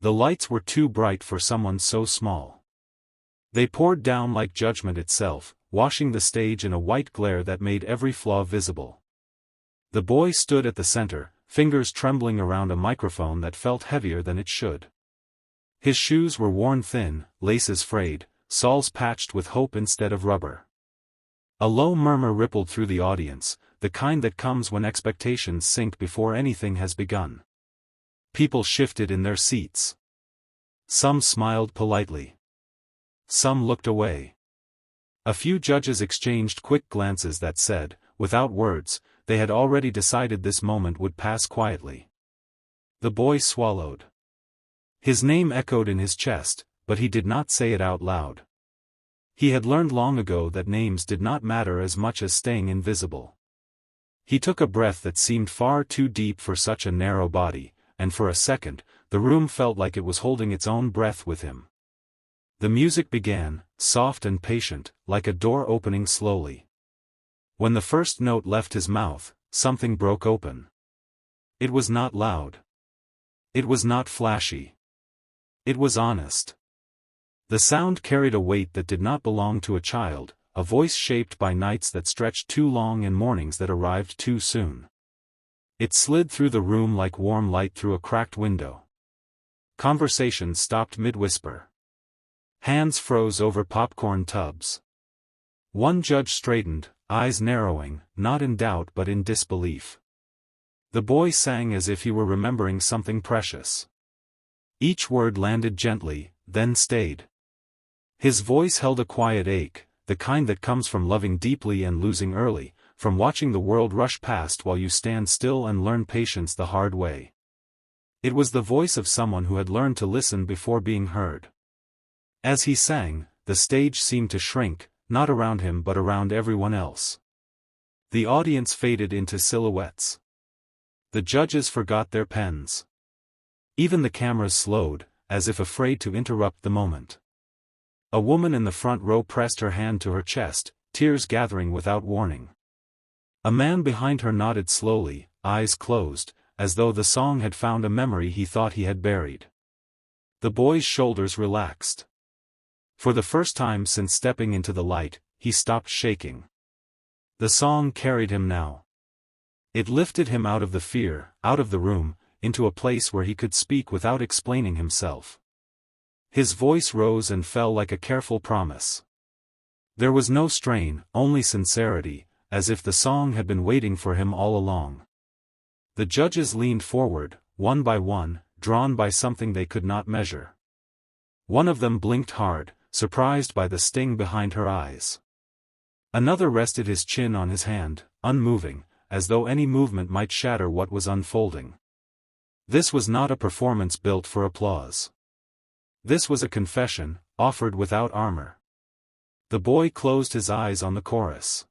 The lights were too bright for someone so small. They poured down like judgment itself, washing the stage in a white glare that made every flaw visible. The boy stood at the center, fingers trembling around a microphone that felt heavier than it should. His shoes were worn thin, laces frayed, soles patched with hope instead of rubber. A low murmur rippled through the audience, the kind that comes when expectations sink before anything has begun. People shifted in their seats. Some smiled politely. Some looked away. A few judges exchanged quick glances that said, without words, they had already decided this moment would pass quietly. The boy swallowed. His name echoed in his chest, but he did not say it out loud. He had learned long ago that names did not matter as much as staying invisible. He took a breath that seemed far too deep for such a narrow body, and for a second, the room felt like it was holding its own breath with him. The music began, soft and patient, like a door opening slowly. When the first note left his mouth, something broke open. It was not loud. It was not flashy. It was honest. The sound carried a weight that did not belong to a child, a voice shaped by nights that stretched too long and mornings that arrived too soon. It slid through the room like warm light through a cracked window. Conversation stopped mid-whisper. Hands froze over popcorn tubs. One judge straightened, eyes narrowing, not in doubt but in disbelief. The boy sang as if he were remembering something precious. Each word landed gently, then stayed. His voice held a quiet ache, the kind that comes from loving deeply and losing early, from watching the world rush past while you stand still and learn patience the hard way. It was the voice of someone who had learned to listen before being heard. As he sang, the stage seemed to shrink, not around him but around everyone else. The audience faded into silhouettes. The judges forgot their pens. Even the cameras slowed, as if afraid to interrupt the moment. A woman in the front row pressed her hand to her chest, tears gathering without warning. A man behind her nodded slowly, eyes closed, as though the song had found a memory he thought he had buried. The boy's shoulders relaxed. For the first time since stepping into the light, he stopped shaking. The song carried him now. It lifted him out of the fear, out of the room, into a place where he could speak without explaining himself. His voice rose and fell like a careful promise. There was no strain, only sincerity, as if the song had been waiting for him all along. The judges leaned forward, one by one, drawn by something they could not measure. One of them blinked hard, surprised by the sting behind her eyes. Another rested his chin on his hand, unmoving, as though any movement might shatter what was unfolding. This was not a performance built for applause. This was a confession, offered without armor. The boy closed his eyes on the chorus.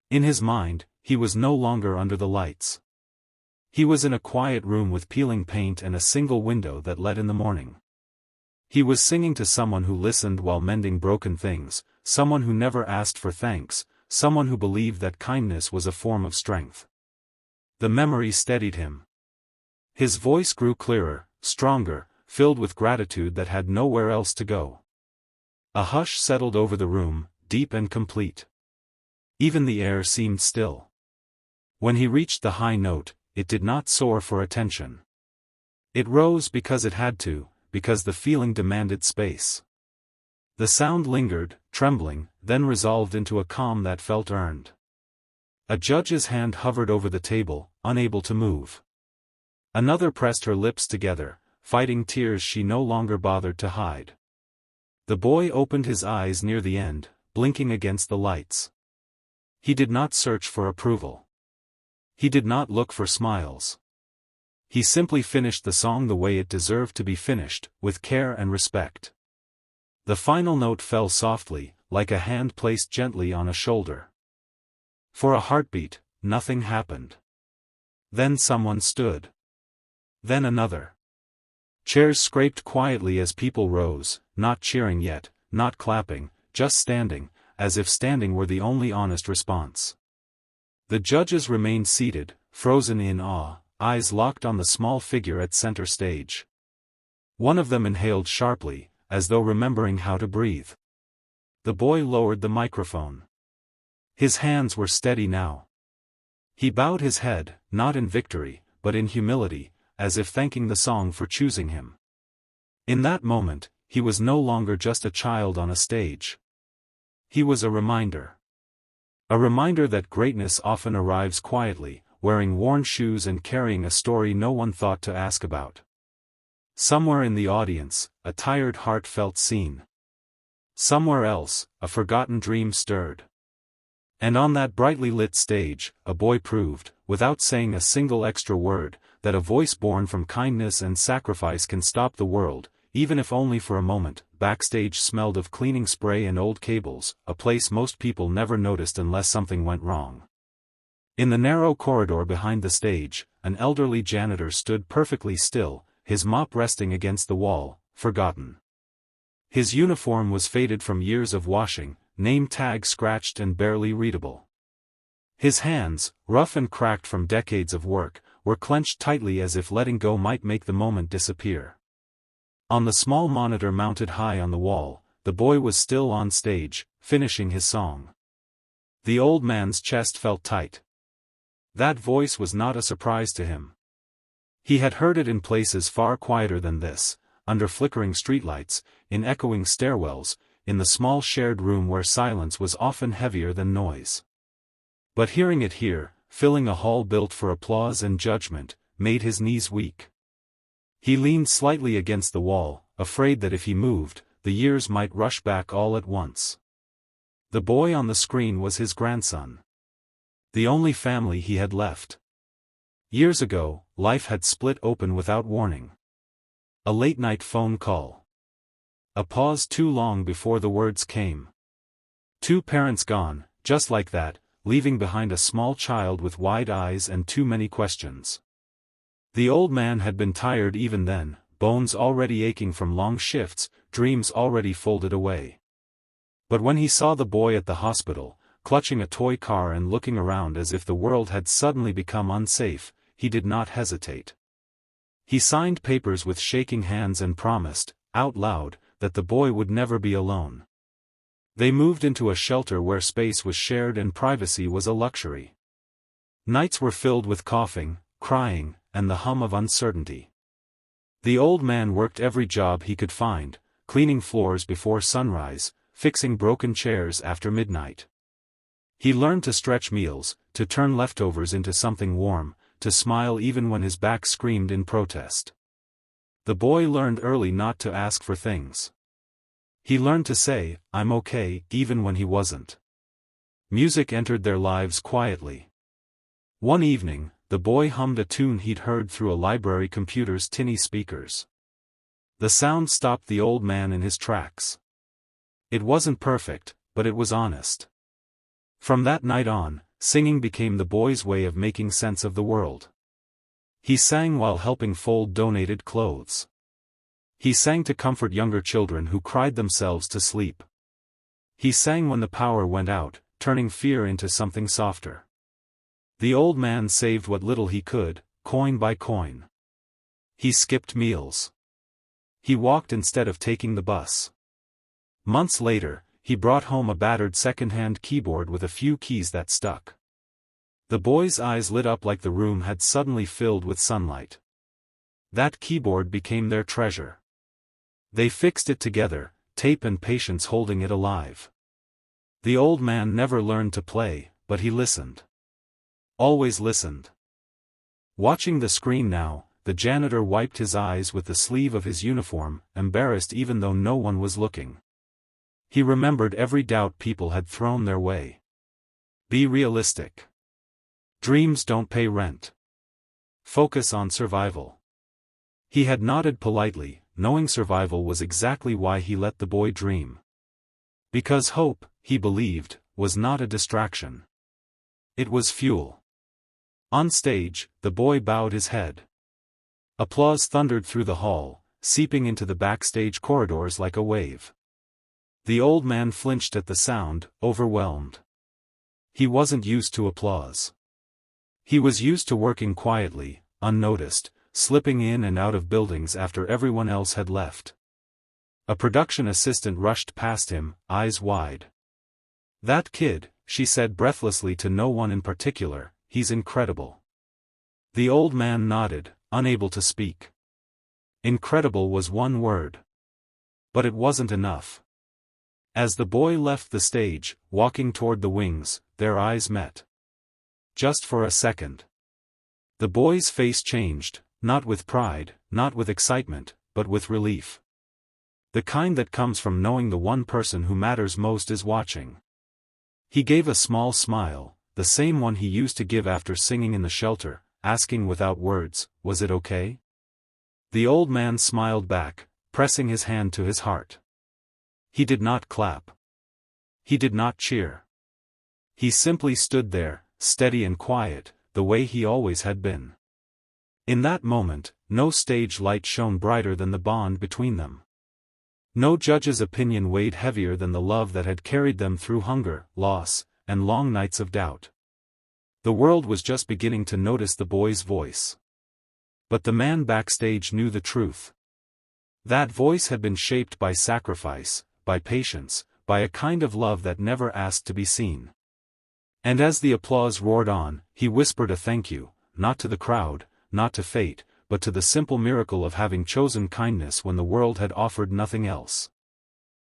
In his mind, he was no longer under the lights. He was in a quiet room with peeling paint and a single window that let in the morning. He was singing to someone who listened while mending broken things, someone who never asked for thanks, someone who believed that kindness was a form of strength. The memory steadied him. His voice grew clearer, stronger, filled with gratitude that had nowhere else to go. A hush settled over the room, deep and complete. Even the air seemed still. When he reached the high note, it did not soar for attention. It rose because it had to, because the feeling demanded space. The sound lingered, trembling, then resolved into a calm that felt earned. A judge's hand hovered over the table, unable to move. Another pressed her lips together, fighting tears she no longer bothered to hide. The boy opened his eyes near the end, blinking against the lights. He did not search for approval. He did not look for smiles. He simply finished the song the way it deserved to be finished, with care and respect. The final note fell softly, like a hand placed gently on a shoulder. For a heartbeat, nothing happened. Then someone stood. Then another. Chairs scraped quietly as people rose, not cheering yet, not clapping, just standing, as if standing were the only honest response. The judges remained seated, frozen in awe, eyes locked on the small figure at center stage. One of them inhaled sharply, as though remembering how to breathe. The boy lowered the microphone. His hands were steady now. He bowed his head, not in victory, but in humility, as if thanking the song for choosing him. In that moment, he was no longer just a child on a stage. He was a reminder. A reminder that greatness often arrives quietly, wearing worn shoes and carrying a story no one thought to ask about. Somewhere in the audience, a tired heart felt seen. Somewhere else, a forgotten dream stirred. And on that brightly lit stage, a boy proved, without saying a single extra word, that a voice born from kindness and sacrifice can stop the world, even if only for a moment. Backstage smelled of cleaning spray and old cables, a place most people never noticed unless something went wrong. In the narrow corridor behind the stage, an elderly janitor stood perfectly still, his mop resting against the wall, forgotten. His uniform was faded from years of washing, name tag scratched and barely readable. His hands, rough and cracked from decades of work, were clenched tightly as if letting go might make the moment disappear. On the small monitor mounted high on the wall, the boy was still on stage, finishing his song. The old man's chest felt tight. That voice was not a surprise to him. He had heard it in places far quieter than this, under flickering streetlights, in echoing stairwells, in the small shared room where silence was often heavier than noise. But hearing it here, filling a hall built for applause and judgment, made his knees weak. He leaned slightly against the wall, afraid that if he moved, the years might rush back all at once. The boy on the screen was his grandson. The only family he had left. Years ago, life had split open without warning. A late-night phone call. A pause too long before the words came. Two parents gone, just like that, leaving behind a small child with wide eyes and too many questions. The old man had been tired even then, bones already aching from long shifts, dreams already folded away. But when he saw the boy at the hospital, clutching a toy car and looking around as if the world had suddenly become unsafe, he did not hesitate. He signed papers with shaking hands and promised, out loud, that the boy would never be alone. They moved into a shelter where space was shared and privacy was a luxury. Nights were filled with coughing, crying, and the hum of uncertainty. The old man worked every job he could find, cleaning floors before sunrise, fixing broken chairs after midnight. He learned to stretch meals, to turn leftovers into something warm, to smile even when his back screamed in protest. The boy learned early not to ask for things. He learned to say, "I'm okay," even when he wasn't. Music entered their lives quietly. One evening, the boy hummed a tune he'd heard through a library computer's tinny speakers. The sound stopped the old man in his tracks. It wasn't perfect, but it was honest. From that night on, singing became the boy's way of making sense of the world. He sang while helping fold donated clothes. He sang to comfort younger children who cried themselves to sleep. He sang when the power went out, turning fear into something softer. The old man saved what little he could, coin by coin. He skipped meals. He walked instead of taking the bus. Months later, he brought home a battered second-hand keyboard with a few keys that stuck. The boy's eyes lit up like the room had suddenly filled with sunlight. That keyboard became their treasure. They fixed it together, tape and patience holding it alive. The old man never learned to play, but he listened. Always listened. Watching the screen now, the janitor wiped his eyes with the sleeve of his uniform, embarrassed even though no one was looking. He remembered every doubt people had thrown their way. Be realistic. Dreams don't pay rent. Focus on survival. He had nodded politely, knowing survival was exactly why he let the boy dream. Because hope, he believed, was not a distraction. It was fuel. On stage, the boy bowed his head. Applause thundered through the hall, seeping into the backstage corridors like a wave. The old man flinched at the sound, overwhelmed. He wasn't used to applause. He was used to working quietly, unnoticed, slipping in and out of buildings after everyone else had left. A production assistant rushed past him, eyes wide. "That kid," she said breathlessly to no one in particular, "he's incredible." The old man nodded, unable to speak. Incredible was one word. But it wasn't enough. As the boy left the stage, walking toward the wings, their eyes met. Just for a second. The boy's face changed, not with pride, not with excitement, but with relief. The kind that comes from knowing the one person who matters most is watching. He gave a small smile, the same one he used to give after singing in the shelter, asking without words, "Was it okay?" The old man smiled back, pressing his hand to his heart. He did not clap. He did not cheer. He simply stood there, steady and quiet, the way he always had been. In that moment, no stage light shone brighter than the bond between them. No judge's opinion weighed heavier than the love that had carried them through hunger, loss, and long nights of doubt. The world was just beginning to notice the boy's voice. But the man backstage knew the truth. That voice had been shaped by sacrifice, by patience, by a kind of love that never asked to be seen. And as the applause roared on, he whispered a thank you, not to the crowd, not to fate, but to the simple miracle of having chosen kindness when the world had offered nothing else.